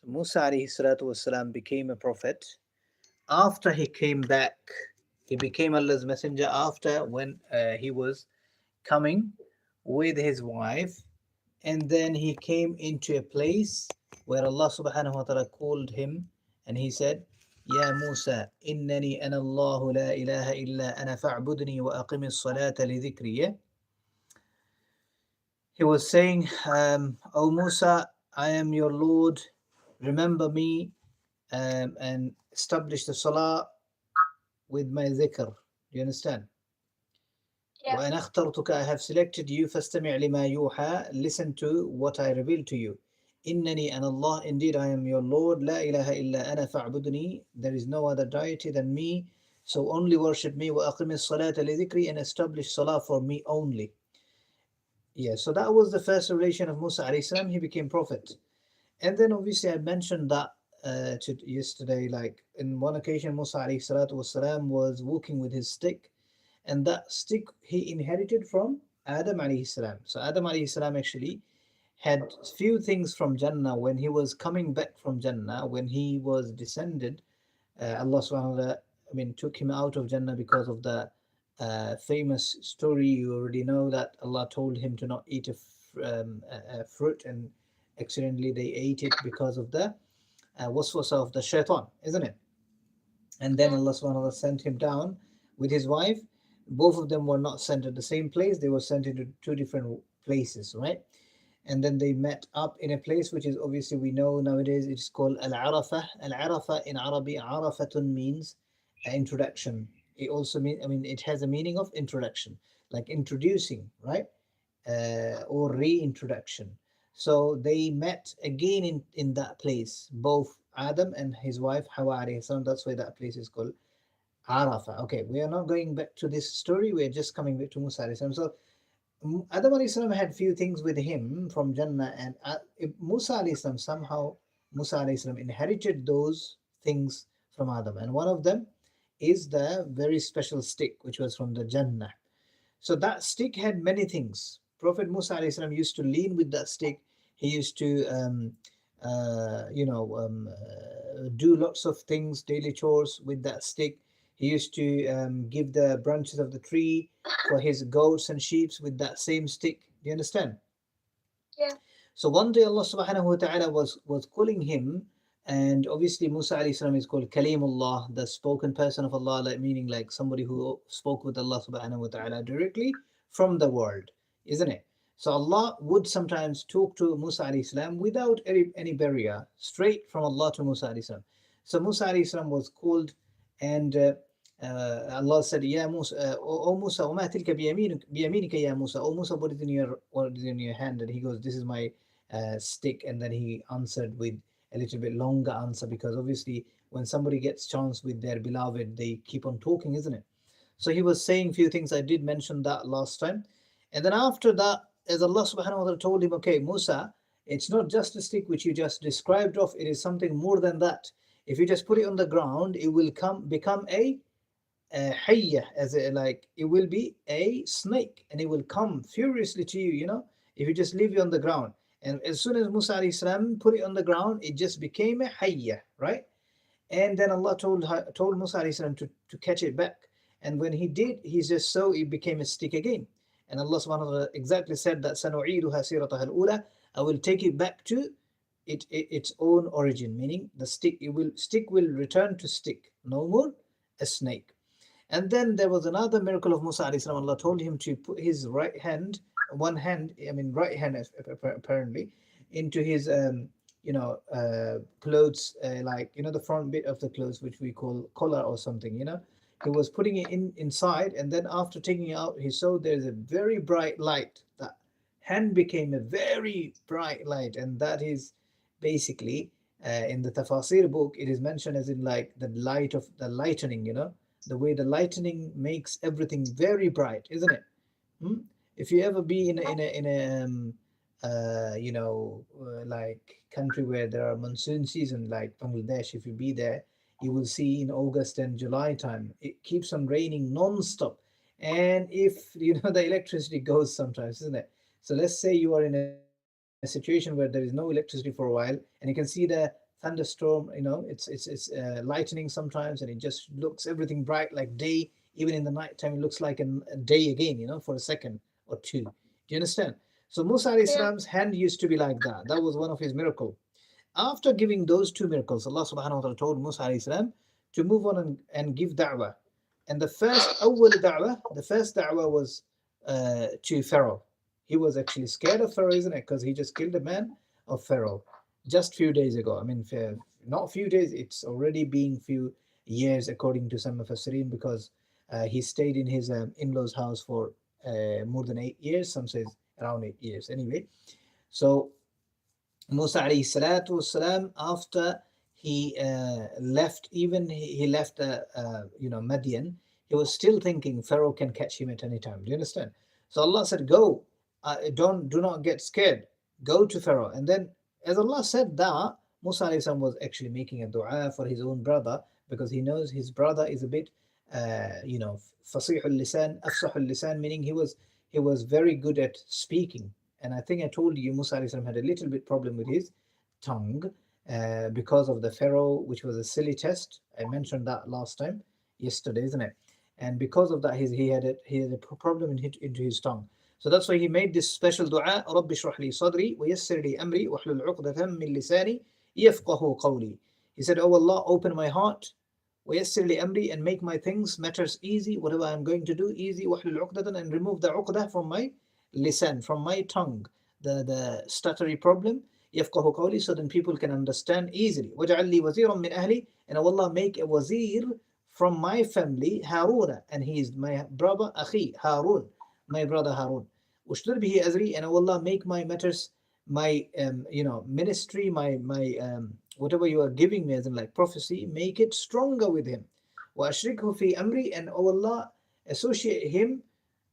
So Musa alayhi salatu wasalam became a prophet. After he came back, he became Allah's messenger after when he was coming with his wife, and then he came into a place where Allah subhanahu wa ta'ala called him, and he said, Ya Musa, innani ana Allahu la ilaha illa ana fa'budni wa aqimi as-salata li dhikri. He was saying, O Musa, I am your Lord, remember me, and establish the salah with my dhikr. Do you understand? Yeah. وَأَنَا اخْتَرْتُكَ, I have selected you, فَاسْتَمِعْ لِمَا يُوحَى, listen to what I reveal to you. إِنَّنِي أَنَا اللَّهُ, indeed I am your Lord, لَا إِلَهَ إِلَّا أَنَا فَاعْبُدْنِي, there is no other deity than me, so only worship me, وَأَقِمِ الصَّلَاةَ لِذِكْرِي, and establish salah for me only. Yeah, so that was the first revelation of Musa alayhi salam. He became prophet. And then obviously I mentioned that yesterday, like in one occasion Musa alayhi salatu wasalam was walking with his stick, and that stick he inherited from Adam alayhi salam. So Adam alayhi salam actually had few things from Jannah when he was coming back from Jannah, when he was descended. Allah subhanahu wa ta'ala, I mean, took him out of Jannah because of the famous story. You already know that Allah told him to not eat a fruit, and accidentally they ate it because of the waswasa of the shaitan, isn't it? And then Yeah. Allah subhanahu wa ta'ala sent him down with his wife. Both of them were not sent at the same place, they were sent into two different places, right? And then they met up in a place which is obviously we know nowadays it's called Al-Arafah. Al-Arafah in Arabic, Arafatun means introduction. It also means, I mean, it has a meaning of introduction, like introducing, right? Or reintroduction. So they met again in that place, both Adam and his wife Hawa alayhi salam. That's why that place is called Arafah. Okay, we are not going back to this story, we are just coming back to Musa alayhi salam. So Adam alayhi salam had few things with him from Jannah, and Musa alayhi salam, somehow Musa alayhi salam inherited those things from Adam, and one of them is the very special stick which was from the Jannah. So that stick had many things. Prophet Musa alayhi salam used to lean with that stick. He used to do lots of things, daily chores with that stick. He used to give the branches of the tree for his goats and sheep with that same stick. Do you understand? Yeah. So one day Allah subhanahu wa ta'ala was calling him, and obviously Musa alayhi salam is called Kalimullah, the spoken person of Allah, like meaning like somebody who spoke with Allah subhanahu wa ta'ala directly from the world, isn't it? So Allah would sometimes talk to Musa alayhi salam without any barrier, straight from Allah to Musa alayhi salam. So Musa alayhi salam was called, and Allah said, Ya Musa, O Musa, وما تلك بيمينك يا Musa. O Musa, what is in your hand? And he goes, this is my stick. And then he answered with a little bit longer answer, because obviously when somebody gets chance with their beloved, they keep on talking, isn't it? So he was saying few things. I did mention that last time. And then after that, as Allah subhanahu wa ta'ala told him, okay, Musa, it's not just a stick which you just described of, it is something more than that. If you just put it on the ground, it will become a hayya, as a, like it will be a snake, and it will come furiously to you, if you just leave it on the ground. And as soon as Musa alayhi salam put it on the ground, it just became a hayya, right? And then Allah told Musa alayhi salam to catch it back. And when he did, he just saw it became a stick again. And Allah subhanahu wa ta'ala exactly said that Sanu'iduha sirataha al-ula, I will take it back to its own origin, meaning the stick will return to stick, no more a snake. And then there was another miracle of Musa alayhi salam. Allah told him to put his right hand, right hand apparently, into his clothes, like the front bit of the clothes, which we call collar or something. He was putting it inside, and then after taking it out, he saw there's a very bright light. That hand became a very bright light, and that is basically in the tafsir book. It is mentioned as in like the light of the lightning. The way the lightning makes everything very bright, isn't it? Hmm? If you ever be in a like country where there are monsoon season, like Bangladesh, if you be there, you will see in August and July time it keeps on raining non-stop. And if the electricity goes sometimes, isn't it? So let's say you are in a situation where there is no electricity for a while, and you can see the thunderstorm, it's lightning sometimes, and it just looks everything bright like day. Even in the night time, it looks like a day again, for a second or two. Do you understand? So Musa alayhi Yeah. salam's hand used to be like that. That was one of his miracles. After giving those two miracles, Allah subhanahu wa ta'ala told Musa alayhi salam to move on and give da'wah. And the first da'wah was to Pharaoh. He was actually scared of Pharaoh, isn't it? Because he just killed a man of Pharaoh just few days ago. I mean, not few days, it's already been few years according to some of Mufassirin, because he stayed in his in-laws house for more than 8 years. Some says around 8 years. Anyway, so Musa alayhi salatu wasalam, after he left, even he left Madian, he was still thinking Pharaoh can catch him at any time. Do you understand? So Allah said, go, do not get scared, go to Pharaoh. And then as Allah said that, Musa alayhi salam was actually making a dua for his own brother, because he knows his brother is a bit fasihul lisan, afsahul lisan, meaning he was very good at speaking. And I think I told you Musa alayhi salam had a little bit problem with his tongue because of the Pharaoh, which was a silly test. I mentioned that last time, yesterday, isn't it? And because of that, he had a problem into his tongue. So that's why he made this special dua, رَبِّ اشْرَحْ لِي صَدْرِي وَيَسِّرْ لِي أَمْرِي وَاحْلُلْ عُقْدَةً مِّن لِسَانِي يَفْقَهُ قَوْلِي. He said, oh Allah, open my heart, وَيَسِّرْ لِي أَمْرِي, and make my things, matters easy, whatever I'm going to do, easy, وَاحْلُلْ عُقْدَةً, and remove the uqdah from my lisan, from my tongue, the stuttery problem, يفقه قولي, so then people can understand easily. وَجَعَلْ لِي وَزِيرًا مِّنْ أَهْلِي, and O Allah, make a wazir from my family, Haruna, and he is my brother, Akhi, Harun, my brother Harun. Ushtur bihi azri, and O Allah, make my matters, my ministry, my whatever you are giving me as in like prophecy, make it stronger with him. Wa ashrikhu fi amri, and O Allah, associate him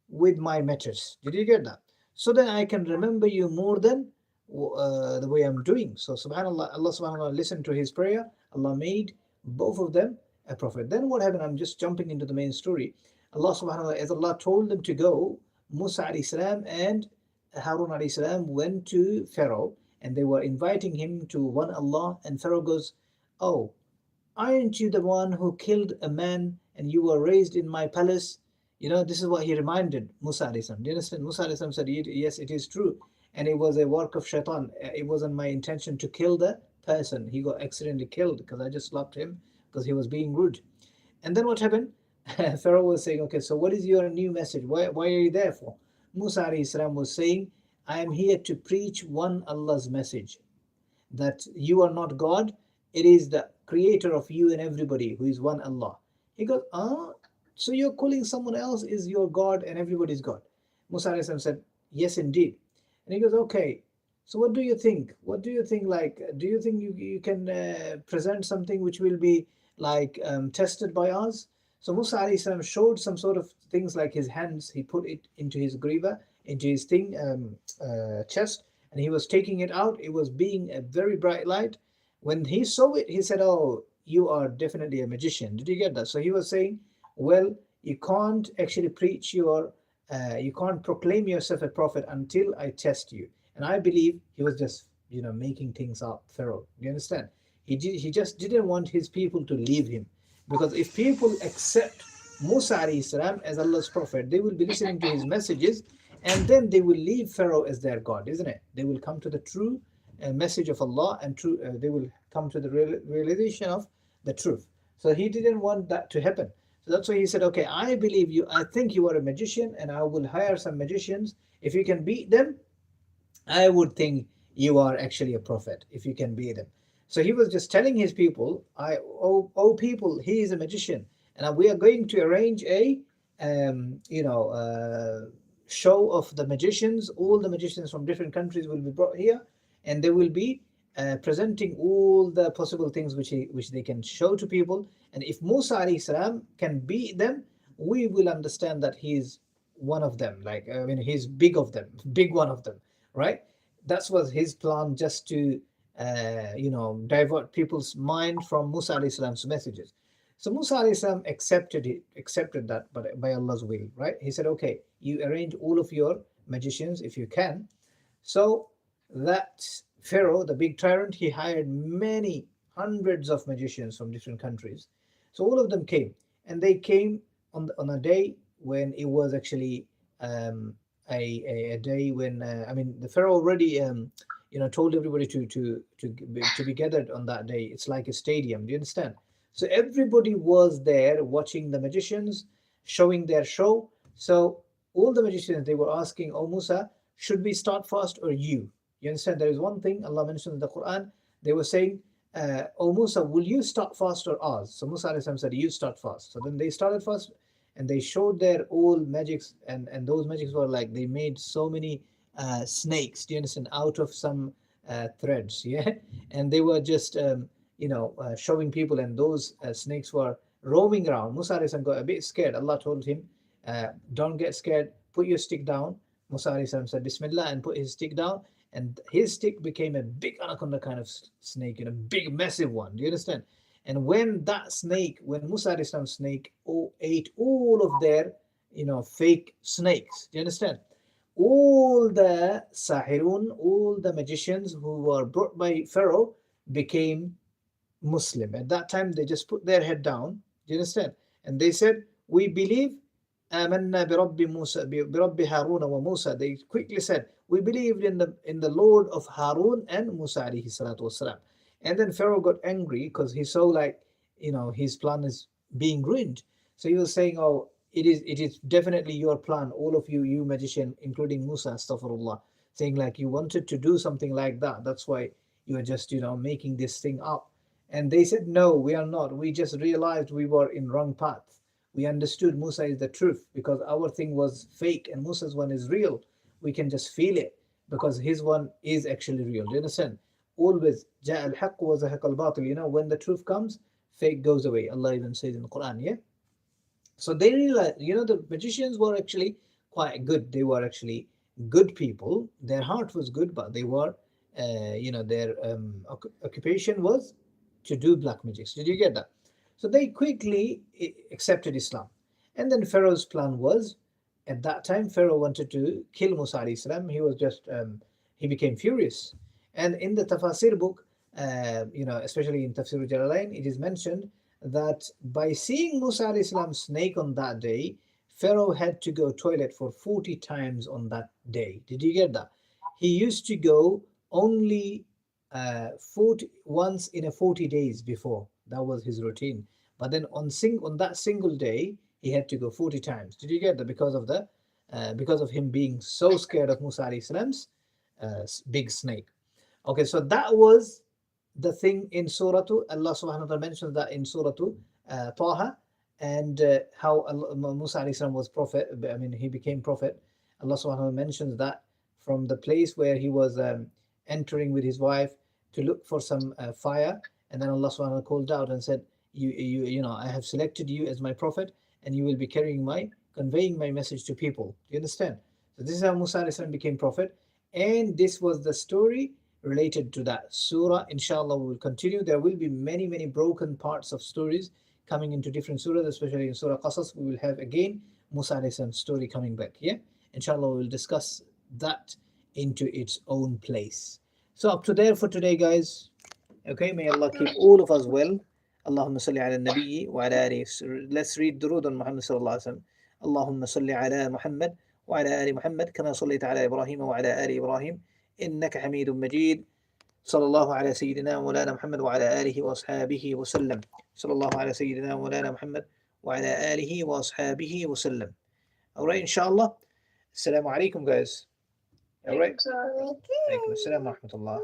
with my matters. Did you get that? So then I can remember you more than the way I'm doing. So subhanallah, Allah subhanahu wa ta'ala listened to his prayer. Allah made both of them a prophet. Then what happened? I'm just jumping into the main story. Allah subhanahu wa ta'ala, as Allah told them to go, Musa alayhi salam and Harun alayhi salam went to Pharaoh, and they were inviting him to one Allah. And Pharaoh goes, oh, aren't you the one who killed a man and you were raised in my palace? This is what he reminded Musa alayhi salam. Do you understand? Musa alayhi salam said, yes, it is true. And it was a work of shaitan. It wasn't my intention to kill the person. He got accidentally killed because I just slapped him because he was being rude. And then what happened? Pharaoh was saying, okay, so what is your new message? Why are you there for? Musa alayhi salam was saying, I am here to preach one Allah's message, that you are not God. It is the creator of you and everybody who is one Allah. He goes, so you're calling someone else is your God and everybody's God. Musa alayhi salam said, yes, indeed. And he goes, okay, so what do you think? What do you think? Like, do you think you can present something which will be like tested by us? So Musa alayhi salam showed some sort of things like his hands. He put it into his griva, into his chest, and he was taking it out. It was being a very bright light. When he saw it, he said, oh, you are definitely a magician. Did you get that? So he was saying, well, you can't actually preach you can't proclaim yourself a prophet until I test you. And I believe he was just, making things up, Pharaoh. You understand? He just didn't want his people to leave him. Because if people accept Musa alayhi salam as Allah's prophet, they will be listening to his messages, and then they will leave Pharaoh as their God, isn't it? They will come to the true message of Allah, and they will come to the realization of the truth. So he didn't want that to happen. So that's why he said, okay, I believe you. I think you are a magician, and I will hire some magicians. If you can beat them, I would think you are actually a prophet, if you can beat them. So he was just telling his people, oh people, he is a magician, and we are going to arrange a show of the magicians. All the magicians from different countries will be brought here, and they will be presenting all the possible things which they can show to people. And if Musa alayhi salam can beat them, we will understand that he is one of them. Like, I mean, he's big one of them, right? That was his plan, just to divert people's mind from Musa alayhi salam's messages. So Musa alayhi salam accepted that, but by Allah's will, right? He said, okay, you arrange all of your magicians if you can. So that Pharaoh, the big tyrant, he hired many hundreds of magicians from different countries. So all of them came, and they came on a day when it was actually a day when I mean the Pharaoh already told everybody to be gathered on that day. It's like a stadium. Do you understand? So everybody was there watching the magicians showing their show. So all the magicians, they were asking, "Oh Musa, should we start fast or you?" You understand? There is one thing Allah mentioned in the Quran. They were saying, "Oh Musa, will you start fast or us?" So Musa alayhi salam said, "You start fast." So then they started fast, and they showed their old magics, and those magics were like they made so many snakes. Do you understand? Out of some threads, yeah, and they were just showing people, and those snakes were roaming around. Musa alayhi salam got a bit scared. Allah told him, "Don't get scared. Put your stick down." Musa alayhi salam said, "Bismillah," and put his stick down, and his stick became a big anaconda kind of snake, big, massive one. Do you understand? And when that snake, when Musa alayhi salam's snake ate all of their, fake snakes. Do you understand? All the sahirun, all the magicians who were brought by Pharaoh became Muslim. At that time, they just put their head down. Do you understand? And they said, "We believe آمنا برب موسى برب هارون وموسى." They quickly said, "We believed in the Lord of Harun and Musa alayhi salatu wasalam." And then Pharaoh got angry because he saw like his plan is being ruined. So he was saying, "Oh, it is definitely your plan, all of you magician, including Musa, astaghfirullah," saying like you wanted to do something like that. That's why you are just making this thing up. And they said, "No, we are not. We just realized we were in wrong path. We understood Musa is the truth because our thing was fake and Musa's one is real. We can just feel it because his one is actually real." Do you understand? Always, جاء الحق وزهق الباطل. When the truth comes, fake goes away. Allah even says in the Quran, yeah? So they realized, the magicians were actually quite good. They were actually good people. Their heart was good, but they were, their occupation was to do black magics. Did you get that? So they quickly accepted Islam. And then Pharaoh's plan was, at that time, Pharaoh wanted to kill Musa alayhi salam. He was just, he became furious. And in the Tafasir book, especially in Tafsir Jalalain, it is mentioned that by seeing Musa alayhi salam's snake on that day, Pharaoh had to go toilet for 40 times on that day. Did you get that? He used to go only 40 once in a 40 days before. That was his routine. But then on that single day, he had to go 40 times. Did you get that? Because of him being so scared of Musa alayhi salam's big snake. Okay, so that was the thing in Surah 2. Allah subhanahu wa ta'ala mentions that in Surah 2, Taha, and how Musa alayhi salam was prophet. I mean, he became prophet. Allah subhanahu wa ta'ala mentions that from the place where he was entering with his wife to look for some fire, and then Allah subhanahu wa ta'ala called out and said, I have selected you as my prophet, and you will be conveying my message to people. Do you understand? So this is how Musa alayhi salam became prophet, and this was the story related to that surah. Inshallah, we will continue. There will be many broken parts of stories coming into different surahs, especially in Surah Qasas. We will have again Musa alayhi salam's story coming back. Yeah, inshallah, we will discuss that into its own place. So up to there for today, guys. Okay, may Allah keep all of us well. Allahumma salli ala nabiyyi wa ala alihi. Let's read durood on Muhammad sallallahu alaihi wasallam. Allahumma salli ala Muhammad wa ala ali Muhammad kama sallaita ala Ibrahim wa ala ali Ibrahim innaka Hamidum Majid. صلى الله على سيدنا مولانا محمد وعلى آله وأصحابه وسلم. صلى الله على سيدنا مولانا محمد وعلى آله وأصحابه وسلم. Alright, inshallah. Assalamu alaikum, guys. Alright. Alaikum assalam wa rahmatullah.